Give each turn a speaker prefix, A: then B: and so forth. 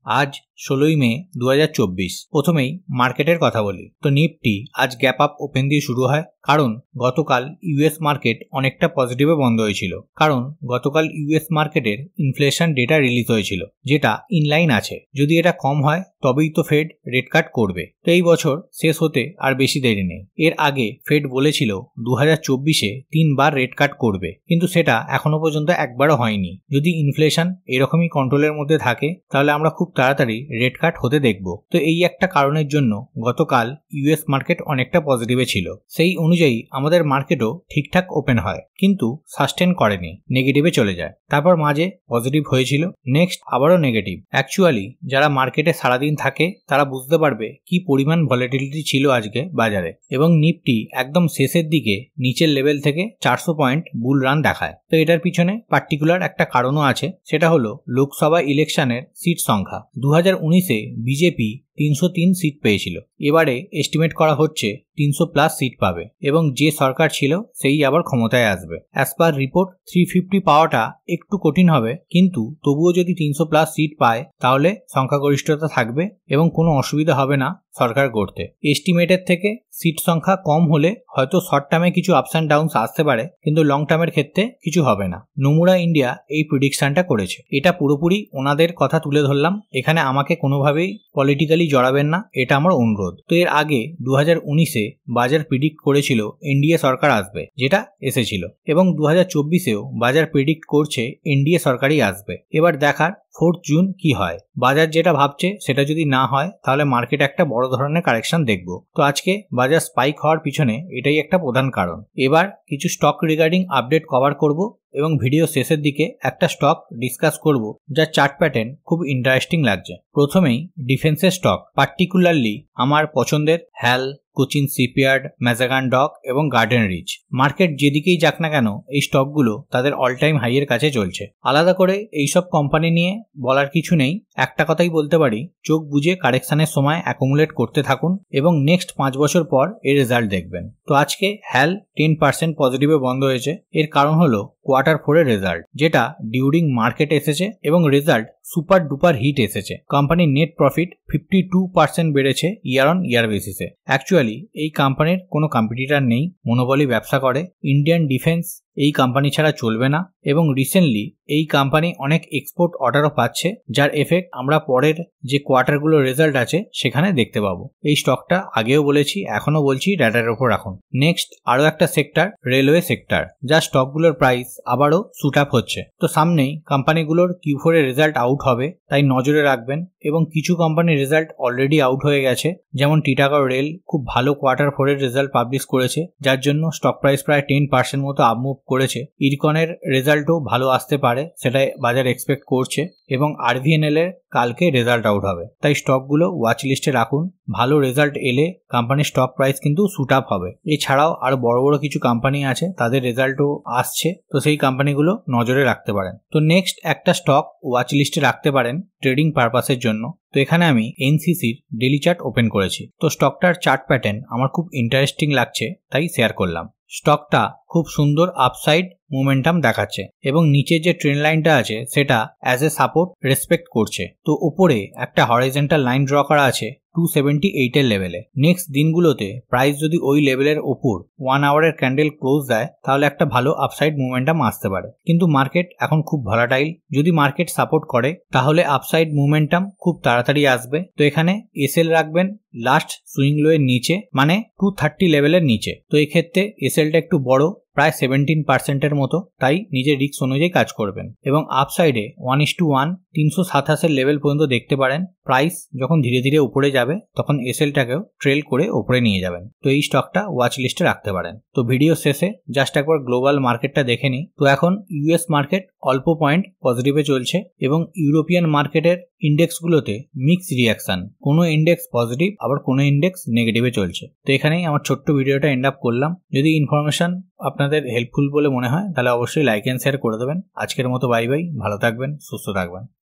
A: আজ 16ই মে 2024। প্রথমেই মার্কেটের কথা বলি। তো নিফটি আজ গ্যাপ আপ ওপেন দিয়ে শুরু হয়, কারণ গতকাল ইউএস মার্কেট অনেকটা পজিটিভে বন্ধ হয়েছিল। কারণ গতকাল ইউএস মার্কেটের ইনফ্লেশন ডেটা রিলিজ হয়েছিল, যেটা ইনলাইন আছে। যদি এটা কম হয় তবেই তো ফেড রেট কাট করবে। তো এই বছর শেষ হতে আর বেশি দেরি নেই। এর আগে ফেড বলেছিল 2024-এ 3বার রেট কাট করবে, কিন্তু সেটা এখনো পর্যন্ত একবারও হয়নি। যদি ইনফ্লেশন এরকমই কন্ট্রোলের মধ্যে থাকে তাহলে আমরা খুব তাড়াতাড়ি রেট কাট হতে দেখব। তো এই একটা কারণের জন্য গতকাল ইউএস মার্কেট অনেকটা পজিটিভে ছিল। সেই অনুযায়ী আমাদের মার্কেটও ঠিকঠাক ওপেন হয়, কিন্তু সাস্টেন করেনি, নেগেটিভে চলে যায়। তারপর মাঝে পজিটিভ হয়েছিল, নেক্সট আবারও নেগেটিভ। অ্যাকচুয়ালি যারা মার্কেটে সারাদিন থাকে তারা বুঝতে পারবে কি পরিমাণ ভলিটিলিটি ছিল আজকে বাজারে, এবং নিফটি একদম শেষের দিকে নিচের লেভেল থেকে 400 পয়েন্ট বুল রান দেখায়। তো এটার পিছনে পার্টিকুলার একটা কারণও আছে, সেটা হলো লোকসভা ইলেকশনের সিট সংখ্যা। 2019-এ বিজেপি 303 সিট পেয়েছিল, এবারে এস্টিমেট করা হচ্ছে 300+ সিট পাবে, এবং যে সরকার ছিল সেই আবার ক্ষমতায় আসবে। অ্যাজ পার রিপোর্ট 350 পাওয়াটা একটু কঠিন হবে, কিন্তু তবুও যদি 300+ সিট পায় তাহলে সংখ্যাগরিষ্ঠতা থাকবে এবং কোনো অসুবিধা হবে না সরকার গড়তে। এস্টিমেটের থেকে সিট সংখ্যা কম হলে হয়তো শর্ট টার্মে কিছু আপস অ্যান্ড ডাউনস আসতে পারে, কিন্তু লং টার্মের ক্ষেত্রে কিছু হবে না। নোমুরা ইন্ডিয়া এই প্রেডিকশনটা করেছে। এটা পুরোপুরি ওনাদের কথা তুলে ধরলাম, এখানে আমাকে কোনোভাবেই পলিটিক্যালি জড়াবেন না, এটা আমার অনুরোধ। তো এর আগে 2019-এ বাজার প্রেডিক্ট করেছিল এনডিএ সরকার আসবে, যেটা এসেছিল, এবং 2024-এও বাজার প্রেডিক্ট করছে এনডিএ সরকারই আসবে। এবার দেখার 4 জুন কি হয়। বাজার যেটা ভাবছে সেটা যদি না হয় তাহলে মার্কেট একটা বড় ধরনের কারেকশন দেখব। তো আজকে বাজার স্পাইক হওয়ার পিছনে এটাই একটা প্রধান কারণ। এবার কিছু স্টক রিগার্ডিং আপডেট কভার করব, এবং ভিডিও শেষের দিকে একটা স্টক ডিসকাস করব যার চার্ট প্যাটার্ন খুব ইন্টারেস্টিং লাগছে। প্রথমেই ডিফেন্সের স্টক, পার্টিকুলারলি আমার পছন্দের হ্যাল, কোচিন শিপইয়ার্ড, ম্যাজাগান ডক এবং গার্ডেন রিচ। মার্কেট যেদিকেই যাক না কেন এই স্টকগুলো তাদের অল টাইম হাইয়ের কাছে চলছে। আলাদা করে এইসব কোম্পানি নিয়ে বলার কিছু নেই, একটা কথাই বলতে পারি, চোখ বুঝে কারেকশনের সময় অ্যাকুমুলেট করতে থাকুন এবং নেক্সট 5 বছর পর এর রেজাল্ট দেখবেন। তো আজকে হ্যাল 10% পজিটিভে বন্ধ হয়েছে। এর কারণ হলো Q4 এর রেজাল্ট, যেটা ডিউরিং মার্কেট এসেছে এবং রেজাল্ট সুপার ডুপার হিট এসেছে। কোম্পানির নেট প্রফিট 52% বেড়েছে ইয়ার অন ইয়ার বেসিসে। অ্যাকচুয়ালি এই কোম্পানির কোনো কম্পিটিটর নেই, মনোবলি ব্যবসা করে। ইন্ডিয়ান ডিফেন্স এই কোম্পানি ছাড়া চলবে না, এবং রিসেন্টলি এই কোম্পানি অনেক এক্সপোর্ট অর্ডারও পাচ্ছে, যার এফেক্ট আমরা পরের যে কোয়ার্টারগুলোর রেজাল্ট আছে সেখানে দেখতে পাবো। এই স্টকটা আগেও বলেছি, এখনো বলছি, ডেটার উপর রাখুন। নেক্সট আরও একটা সেক্টর, রেলওয়ে সেক্টর, যা স্টকগুলোর প্রাইস আবারও শুট আপ হচ্ছে। তো সামনেই কোম্পানিগুলোর Q4 এর রেজাল্ট আউট হবে, তাই নজরে রাখবেন। এবং কিছু কোম্পানির রেজাল্ট অলরেডি আউট হয়ে গেছে, যেমন টিটাগড় রেল খুব ভালো Q4 এর রেজাল্ট পাবলিশ করেছে, যার জন্য স্টক প্রাইস প্রায় 10% মতো আপমুভ করেছে। ইরকনের রেজাল্টও ভালো আসতে পারে, সেটাই বাজার এক্সপেক্ট করছে, এবং আরভিএনএল এর কালকে রেজাল্ট আউট হবে। তাই স্টকগুলো ওয়াচ লিস্টে রাখুন, ভালো রেজাল্ট এলে কোম্পানির স্টক প্রাইস কিন্তু শুট আপ হবে। এছাড়াও আরো বড় বড় কিছু কোম্পানি আছে, তাদের রেজাল্টও আসছে, তো সেই কোম্পানিগুলো নজরে রাখতে পারেন। তো নেক্সট একটা স্টক ওয়াচ লিস্টে রাখতে পারেন ট্রেডিং পারপাসের জন্য। তো এখানে আমি এনসিসির ডেইলি চার্ট ওপেন করেছি। তো স্টকটার চার্ট প্যাটার্ন আমার খুব ইন্টারেস্টিং লাগছে, তাই শেয়ার করলাম। স্টকটা খুব সুন্দর আপসাইড মোমেন্টাম দেখাচ্ছে, এবং নিচের যে ট্রেন্ড লাইনটা আছে সেটা অ্যাজ এ সাপোর্ট রেসপেক্ট করছে। তো উপরে একটা হরাইজন্টাল লাইন ড্র করা আছে 278 এর লেভেলে। নেক্সট দিনগুলোতে প্রাইস যদি ওই লেভেলের ওপর 1 আওয়ারের ক্যান্ডেল ক্লোজ দেয় তাহলে একটা ভালো আপসাইড মোমেন্টাম আসতে পারে, কিন্তু মার্কেট এখন খুব ভলাটাইল। যদি মার্কেট সাপোর্ট করে তাহলে আপসাইড মোমেন্টাম খুব তাড়াতাড়ি আসবে। তো এখানে এসএল রাখবেন লাস্ট সুইং লো এর নিচে, মানে 230 লেভেলের নিচে। তো এক্ষেত্রে এসএলটা একটু বড়, প্রায় 17% মতো, তাই নিজের রিস্ক অনুযায়ী কাজ করবেন। এবং আপসাইডে 1:1 327 লেভেল পর্যন্ত দেখতে পারেন। প্রাইস যখন ধীরে ধীরে উপরে যাবে তখন এসএলটাকেও ট্রেল করে উপরে নিয়ে যাবেন। তো এই স্টকটা ওয়াচ লিস্টে রাখতে পারেন। তো ভিডিও শেষে জাস্ট একবার গ্লোবাল মার্কেটটা দেখে নিই। তো এখন ইউএস মার্কেট অল্প পয়েন্ট পজিটিভে চলছে, এবং ইউরোপিয়ান মার্কেটের ইন্ডেক্সগুলোতে মিক্স রিয়াকশন, কোনো ইন্ডেক্স পজিটিভ আবার কোনো ইন্ডেক্স নেগেটিভে চলছে। তো এখানেই আমার ছোট্ট ভিডিওটা এন্ড আপ করলাম। যদি ইনফরমেশন আপনাদের হেল্পফুল বলে মনে হয় তাহলে অবশ্যই লাইক এন্ড শেয়ার করে দেবেন। আজকের মতো বাই বাই, ভালো থাকবেন, সুস্থ থাকবেন।